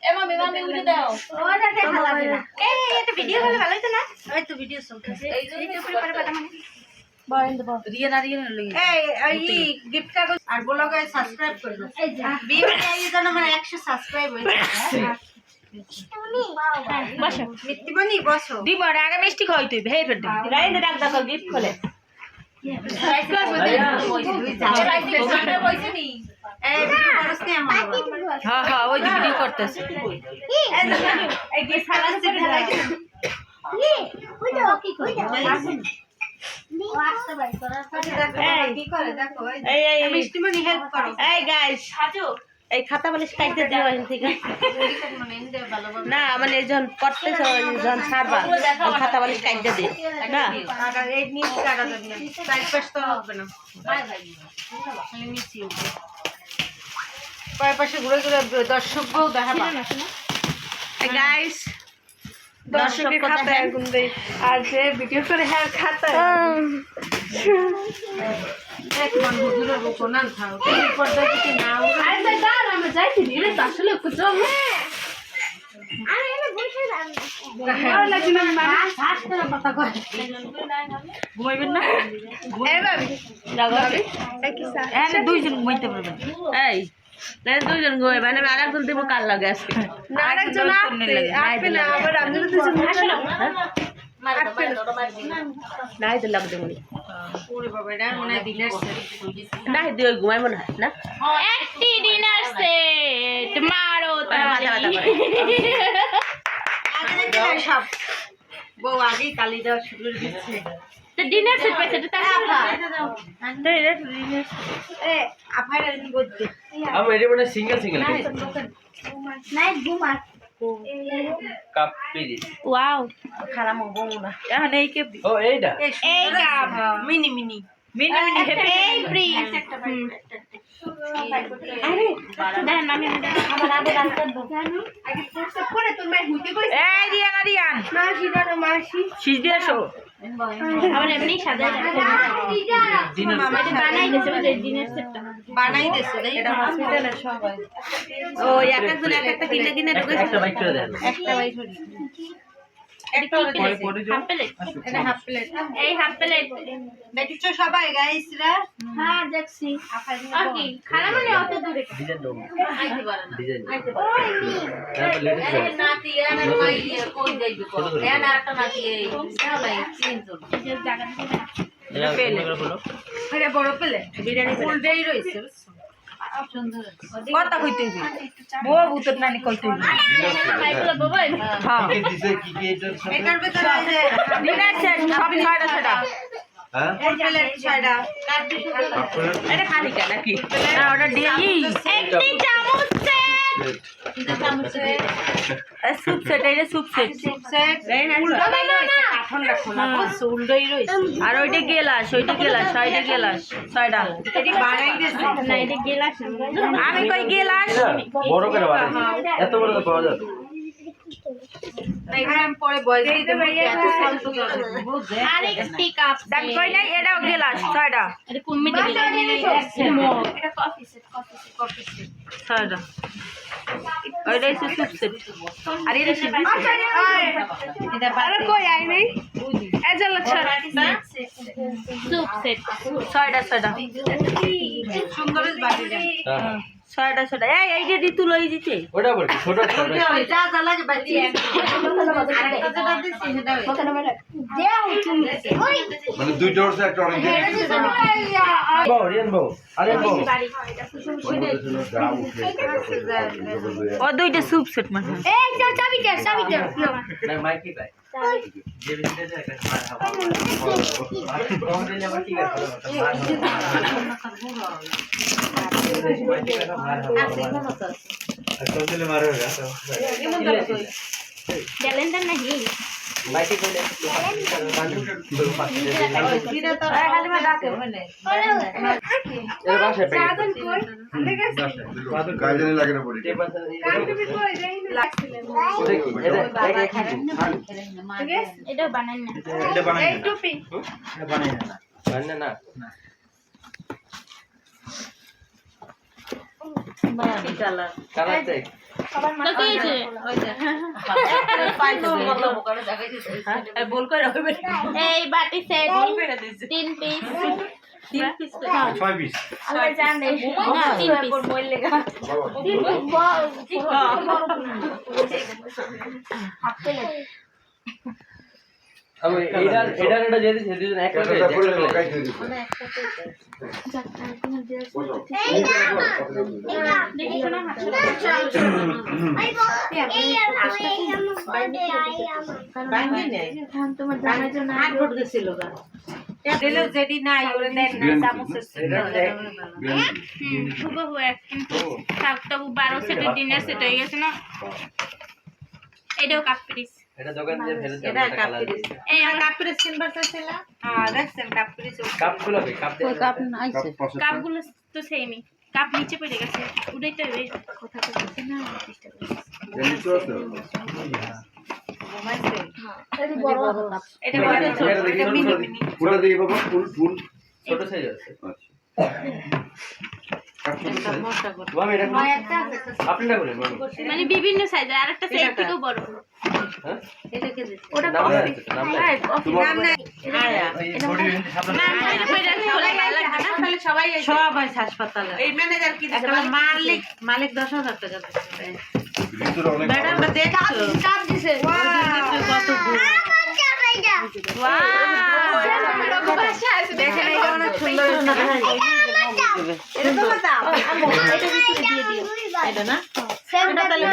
এ মামি মামি উঠে দাও ওটা দেখা লাগে না এই এটা ভিডিও হলে ভালো হতো না ওই তো ভিডিও চলতেছে এই যে ইউটিউবে করে পাঠাম রিয়া লই এই গিফট কাগজ আর ব্লগে সাবস্ক্রাইব করে দাও এই যে বিয়ে এই জন্য আমার 100 সাবস্ক্রাইব হয়েছে বসো মিত্তিমনি বসো দিব আগে মিষ্টি খাই তুই ভেই ফেট দে রাইন ডাক দাও গিফট খোলে এই ভিডিও করছ নি আমার হ্যাঁ হ্যাঁ ওই ভিডিও করতেছে এই কি সারা সে খেলা ওই তো কি করে কি করে দেখো এই মিষ্টিমনি হেল্প করো এই গাইস সাজু এই খাতা বালিশ কাটতে দিও এখান থেকে না মানে যখন করতেছ যখন ছাড়বা খাতা বালিশ কাটতে দিও না আর এই নিচ কাটা যাবে না সাইড পাশ তো হবে না খালি নিচি পায়ে পাশে ঘুরে ঘুরে দর্শকও দেখাবা গাইস দর্শকের খাতা এখন দেই আর যে ভিডিও করে হ্যাঁ খাতা এক মান হুজুরের কোনান খাও এই পর্দা কিছু না আরে তো দাঁড় আমরা যাইছি রে আসলে কুচো আরে এনে বসে দাঁড় লাগি না মানে শ্বাস করে কথা কয় ঘুমাইবেন না এই ভাবি ভাবি এই কি স্যার এখানে দুইজন ঘুমাইতে পারবেন এই না দুইজন ঘুমাইবেন আমি আরেকজন দেবো কাল লাগে আজকে না আরেকজন আপনি না আবার আমরা দুজন আসলে নাই তো লাগবে মনে ওরে বাবা এটা মনে ডিনার সেট নাই দিও ঘুমাইব না না একটি ডিনার সেট মারো মাথা ব্যথা করে আগে দেখে সব বউ আগে কালি দেওয়া শুরু দিচ্ছে তো ডিনার সেট পেছে তো আপা আন্তে রে এ আপার নি বলতে আমি এটা মানে সিঙ্গেল সিঙ্গেল নাই ঘুমার কাপ পিরি ওয়াও খারাপ বউ না এখন এই কে ও এইটা এই cup mini mini mini mini happy এই ফ্রি আরে দেন মামি আমার আগে রাস্তা জানো আগে পোস্ট করে তোর মাই হইতে কই এই রিয়ান মাসি দাঁড়া মাসি সিজ দিয়ে আসো আবার এমনি সাজায় রাখছে মামা এটা বানাই দিয়েছে ওই যে ডিনার সেটটা বানাই দেছে এটা হসপিটালে সবাই ও এক একজন এক একটা কিনে কিনে ঢুকেছে একটা বাইক করে দেন একটা বাই ছড়ি এটা কি প্লেট হাফ প্লেট এটা হাফ প্লেট এই হাফ প্লেট দেখছো সবাই গাইসরা হ্যাঁ দেখছি ওকে খানা মানে অত দূরে ডিজাইন দাও আইতে পারে না ডিজাইন আইতে পারে তারপর লেটেস্ট নাতি এনে মাই কই যাইবে কো এনে একটা নাতি এই নাই তিনজন যে জায়গা থেকে এটা পেলে হলো এটা বড় পেলে বিরিয়ানি ফুল দেই রইছে সুন্দর কথা কইতে হইবে বউ ভূতের নানি কইতে হইবে মাইগুলো বাবা হ্যাঁ দিছে কি কি এটার সাথে এটার ভিতরে আছে ডিনার সেট সব ছয়টা ছয়টা হ্যাঁ ফুল প্লেট ছয়টা আপনার এটা খালি কেন নাকি না ওটা দিয়ে একটি চামচ সেট স্যুপ সেট এটা স্যুপ সেট সেট উল্টোই রইছে কাঠন রাখো না বস উল্টোই রইছে আর ওইটা গেলাস ছয়টা গেলাস ছয়টা এটি বানাই দেছে না এটা গেলাস আমি কই গেলাস বড় করে বানাই এত বড় তো পাওয়া যায় না এখানে আমি পরে বয়স দিতে পারি এত ফালতু করে আরেকটি কাপ দেখ কই নাই এটাও গেলাস ছয়টা এটা কুমিতে গেলাস এটা কফি সেট কফি সেট ছয়টা ওইটা হচ্ছে স্যুপ সেট আর এটা স্যুপ এটা আরে কই আই নাই এজল ছড়া স্যুপ সেট ছয়টা সুন্দর বাটি হ্যাঁ ছয়টা এই যে ঋতু লই দিতে ওটা বড় ছোট ছোট যা যা লাগে বাটি আরেকটা যেটা দিছি সেটা মানে দুইটা হচ্ছে একটা অরেঞ্জ বউ রিয়ান বউ আরিয়ান বউ ও দুইটা স্যুপ সেট মানে এই চাবিটা না মাইক কি পায় যে বিলে যে একটা মার হাওয়া বউ দিলে আবার কি করে अच्छा चले मारो ক্যালেন্ডার নাকি माइटी कोले খালি মা ডাকে মানে এর ভাষা পেয়ে কাজে লাগে না বলি এটা বানান না এটা বানাই এই টুপি এটা বানাই না বানাই না কি কালার কালার দেখ তো কি হয়েছে বল করে হবে এই বাটি সেট 3 পিস 3 পিস 6 পিস আমরা জানি না 3 পিস বল লেগা আমি এটা যদি দুজন এক করে তারপরে লোকাই দিয়ে দিব বাইরে নেই তোমার জামাই জন্য হাত ফুট গেছিল গা দিলো যেদি নাই ওরে দেন না চামচ খুব হয় কিন্তু সবটা 12 সেটের ডিনার সেট হয়ে গেছে না এটাও কাপ পিস এটা দোকান দিয়ে ফেলে দাও এটা কাপড়িস এই আর কাপড়িস সিলভার ছিল দেখছেন কাপড়িস কাপগুলো বে কাপ দিয়ে কাপ না আইছে কাপগুলো তো সেমই কাপ নিচে পড়ে গেছে উড়াইতে হবে কথা বলতে না চেষ্টা করি এটা বড় ছোট এটা মিনি মিনি পুরো দিয়ে বাবা ফুল ছোট সাইজ আছে আচ্ছা মামি এটা আপনারা বলেন মামি মানে বিভিন্ন সাইজের আরেকটা সাইজ থেকেও বড় হ্যাঁ এটা কে ওটা নাম আছে নাম নাম নাই আয়া না এটা পড়ে খোলা লাগবে না তাহলে সবাই হাসপাতালে এই ম্যানেজার কি দিছে মালিক 10,000 টাকা দিছে ভিতরে অনেক ম্যাডাম দেখছো কাপ দিছে কত গুণ দেখেন এই অনেক সুন্দর এটা তো দাও এটা ভিতরে দিয়ে দিও এটা না এটা তাহলে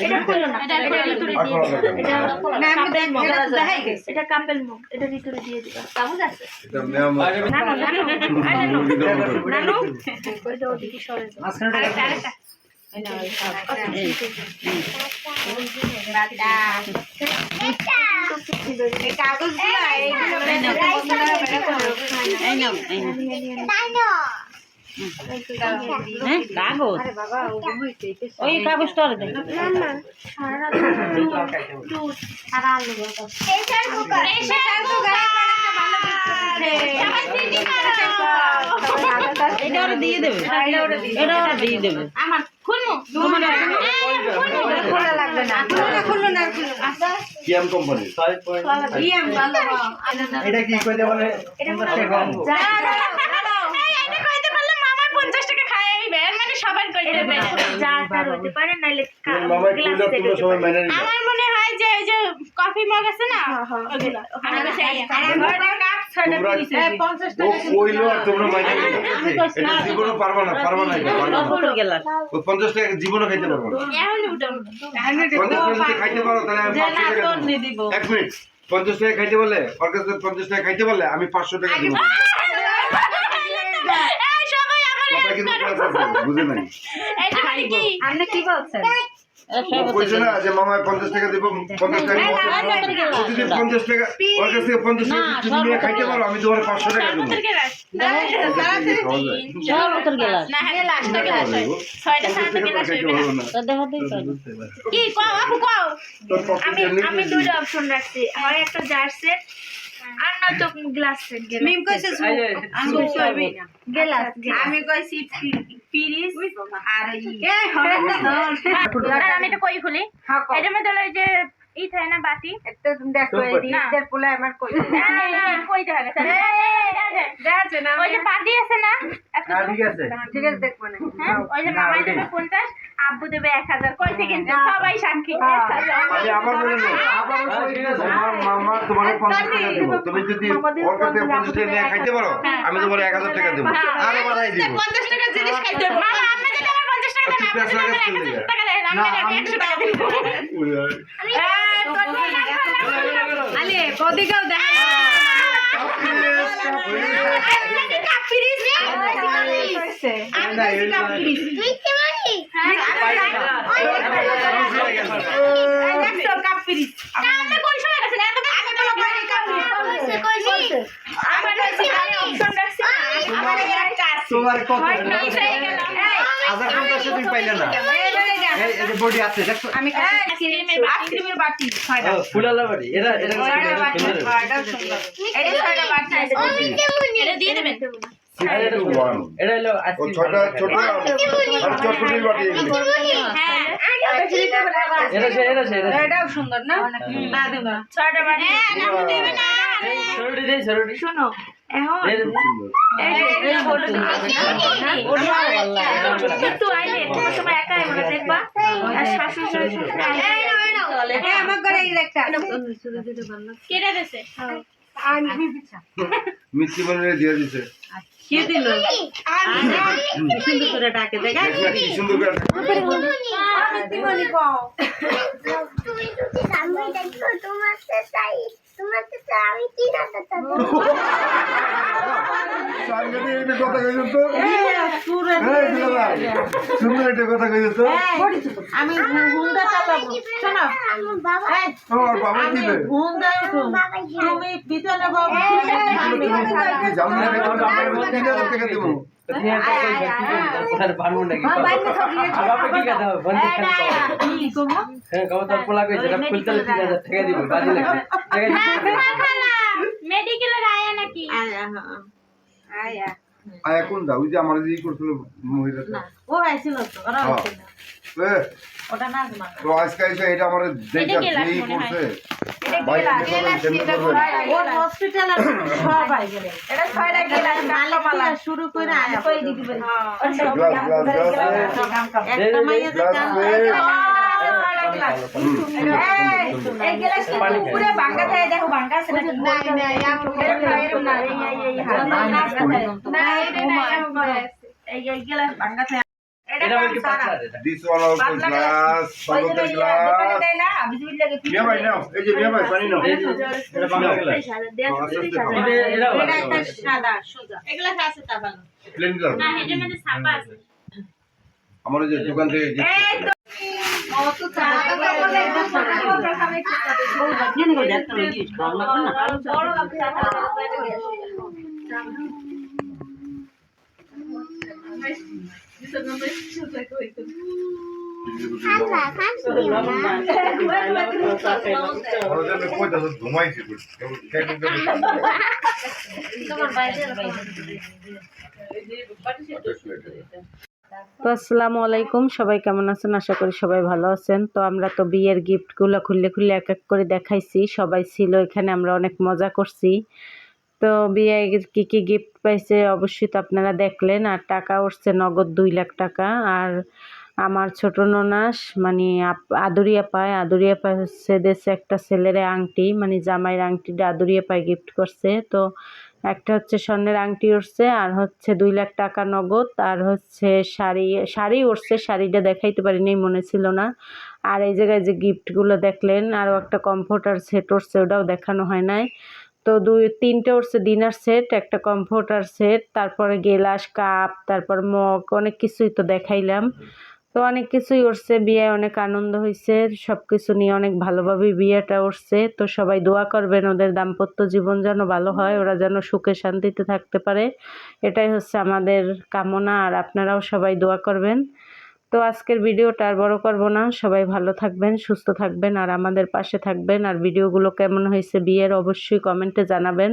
এটা খুলো না এটা ভিতরে দিয়ে দিও এটা না আমি দেখাই গেছে এটা কাম্পেল মুখ এটা ভিতরে দিয়ে দিবা চামচ আছে এটা নিয়ম নানু ওইটা ওদিকে সরে দাও আরেকটা ওই কাগজটা এটা ওরা দিয়ে দেবে এটা ওরা দিয়ে দেবে আমার খুলমু খোলা লাগবে না খুললো না কিয়াম কোম্পানি 5.5 ইয়াম ভালো এটা কি কইতে বলে এটা কম এটা কইতে পারলে মামা 50 টাকা খায় আইবে মানে সবার কইতে পারে যা তার হইতে পারে নাইলে মামা কুইলা তোমরা সবাই মেনে নিও আমার মনে হয় যে এই যে কফি মগ আছে না ওগুলো আমি কাছে কাপ ছয়টা পিস 50 টাকা কইলো আর তোমরা মেনে নিও এটা জীবনও পারবা না এটা পারবা না গেল ওই 50 টাকা জীবনও খাইতে পারবা না এখন উঠাও 50 টাকা যদি খাইতে পারো তাহলে আমি 500 টাকা দিব দেব এক মিনিট 50 টাকা খাইতে বললে ওর কাছে 50 টাকা খাইতে বললে আমি 500 টাকা দেব এই সবাই আমার কথা কিন্তু বুঝে নাই এটা মানে কি আপনি কি বলছেন কইছে না যে মামা 50 টাকা দেব 50 টাকা প্রতিদিন 50 টাকা ওর কাছে 50 টাকা তুমি নিয়ে খাইতে পারো আমি তোমার 500 টাকা দেব না হ্যাঁ লাস্ট গেলাস ছয়টা সাতটা গেলাস কি কও আপু কও আমি দুটো অপশন রাখছি হয় একটা জার সেট আর না তো গ্লাস সেট গেলাস মিম কইছে আমি কইছি গ্লাস আমি কইছি পিরিস আর আর আমি তো কই খুলি এটা মধ্যে ওই যে ই থাকে না বাটি একটা দেখো এই দিদের পোলা আমার কই কইতে হবে দেখছে না ওই যে বাটি আছে না একটা ঠিক আছে ঠিক আছে দেখবো না হ্যাঁ ওই যে মামা দেবে 50 আব্বু দেবে 1000 কইছে কিন্তু সবাই সাক্ষী আমি আবার বলে নেব তোমার মামা তোমার 50 টাকা দেব তুমি যদি ওর কাছে 50 টাকা নিয়ে খাইতে পারো আমি তোমার 1000 টাকা দেব আরো বাড়াই দিব 50 টাকা জিনিস খাইতে মামা আপনি যদি আমার 50 টাকা দেন পেঁয়াজ লাগাস চলে যায়। 1000 টাকা দেন আমি 100 টাকা দিব আলে কদিকেও দেখা তোমার কত 1050 তুমি পাইলে না এই যে বডি আছে দেখো আমি আইসক্রিমের বাটি ফুলালা বাড়ি এরা এটা সুন্দর এটা দিয়ে দেবেন এটা হলো ও আজকে ছয়টা ছোট আর চটপটির বাটি এগুলো। এটাও সুন্দর না না দেব না ছয়টা বাটি সরুটি দেই সরুটি শোনো এখন খুব সুন্দর। এই ফটো কিন্তু আইলে তোমার সময় একা আইবো না দেখবা আর শাশুড়ি শ্বশুর আইলে আমার ঘরে এই একটা কেটে দিছে মিষ্টি বানিয়ে দিয়ে দিছে। কে দিল সুন্দর করে ডাকে দেখা দেখ না কি সুন্দর করে মিষ্টিমণি কও তুমি যদি সামনে দেখো তোমার তো আমি কি রাখতে চাবো সামনে দিয়ে একটা কথা কইছো তো এই দুলাভাই, সুন্দর একটা কথা কইছো তো আমি হুন্ডা চালাবো শোনো আমার বাবা আমার বাবা আমি দিবে হুন্ডা উঠুম তুমি পিছনে বাবু জানো না আমার বাবার মধ্যে 3000 টাকা দেবো। ওখানে পারবো নাকি বাবা কি কথা হবে বন্ধ করে হ্যাঁ কবে তোর পোলা কইছে এটা খুলতে 3000 টাকা দিব বাজি লাগবে টাকা মেডিকেলের আয়া নাকি আয়া আর এখন দাও ওই যে আমার যে করছিল মহিলাটা ও আইছিল তো ওরা আইছিল এ ওটা না মা তো আজকে এসে এটা আমার দেখা যেই করছে ভাই ওর হসপিটালে সবাই গেলে এটা ছয়টা গেলাস মালিক থেকে শুরু করে আয়া কই দিতে পারি একটা মাইয়া যে কাম করে এই গেলাস কিন্তু পুরো ভাঙা থাকে দেখো ভাঙা আছে নাকি না এরকম না এই গেলাস ভাঙা থাকে এটা বলি পাঁচটা দিস ওয়ান অফ গ্লাস সর্বতের গ্লাস মিয়া ভাই নাও এই যে মিয়া ভাই পানি নাও এটা বাংলা গেলা এটা এটা একটা সাদা সোজা এগুলা আছে তা ভালো প্লেন গ্লাস না এটার মধ্যে ছাপা আছে আমার ওই যে দোকান থেকে যে খালা খাচ্ছি ওরা যেন কইতা তো ঘুমাইছে কেটে দেবে তোমার বাইরে তো আসসালামু আলাইকুম, সবাই কেমন আছেন? আশা করি সবাই ভালো আছেন। তো আমরা তো বিয়ের গিফটগুলো খুললে খুললে এক এক করে দেখাইছি, সবাই ছিল এখানে, আমরা অনেক মজা করছি। তো বিয়ে কী কী গিফট পাইছে অবশ্যই তো আপনারা দেখলেন। আর টাকা উঠছে নগদ 2 লাখ টাকা। আর আমার ছোট ননাস মানে আদুরিয়া পায় হচ্ছে দেশে একটা ছেলের আংটি, মানে জামাইয়ের আংটিটা আদুরিয়া পায় গিফট করছে। তো একটা হচ্ছে স্বর্ণের আংটি উঠছে, আর হচ্ছে 2 লাখ টাকা নগদ, আর হচ্ছে শাড়ি উঠছে, শাড়িটা দেখাইতে পারিনি, মনে ছিল না। আর এই জায়গায় যে গিফটগুলো দেখলেন, আরও একটা কমফোর্টার সেট উঠছে, ওটাও দেখানো হয় নাই। তো 2-3টে উঠছে ডিনার সেট, একটা কমফোর্টার সেট, তারপরে গেলাস, কাপ, তারপর মগ, অনেক কিছুই তো দেখাইলাম। তো অনেক কিছুই উঠছে, বিয়ে অনেক আনন্দ হয়েছে, সব কিছু নিয়ে অনেক ভালোভাবে বিয়েটা উঠছে। তো সবাই দোয়া করবেন ওদের দাম্পত্য জীবন যেন ভালো হয়, ওরা যেন সুখে শান্তিতে থাকতে পারে, এটাই হচ্ছে আমাদের কামনা। আর আপনারাও সবাই দোয়া করবেন। তো আজকের ভিডিওটা আর বড় করব না, সবাই ভালো থাকবেন, সুস্থ থাকবেন, আর আমাদের পাশে থাকবেন। আর ভিডিওগুলো কেমন হয়েছে বিয়ের অবশ্যই কমেন্টে জানাবেন।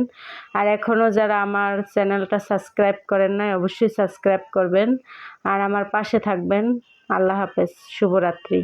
আর এখনও যারা আমার চ্যানেলটা সাবস্ক্রাইব করেন নাই অবশ্যই সাবস্ক্রাইব করবেন, আর আমার পাশে থাকবেন। আল্লাহ হাফেজ, শুভরাত্রি।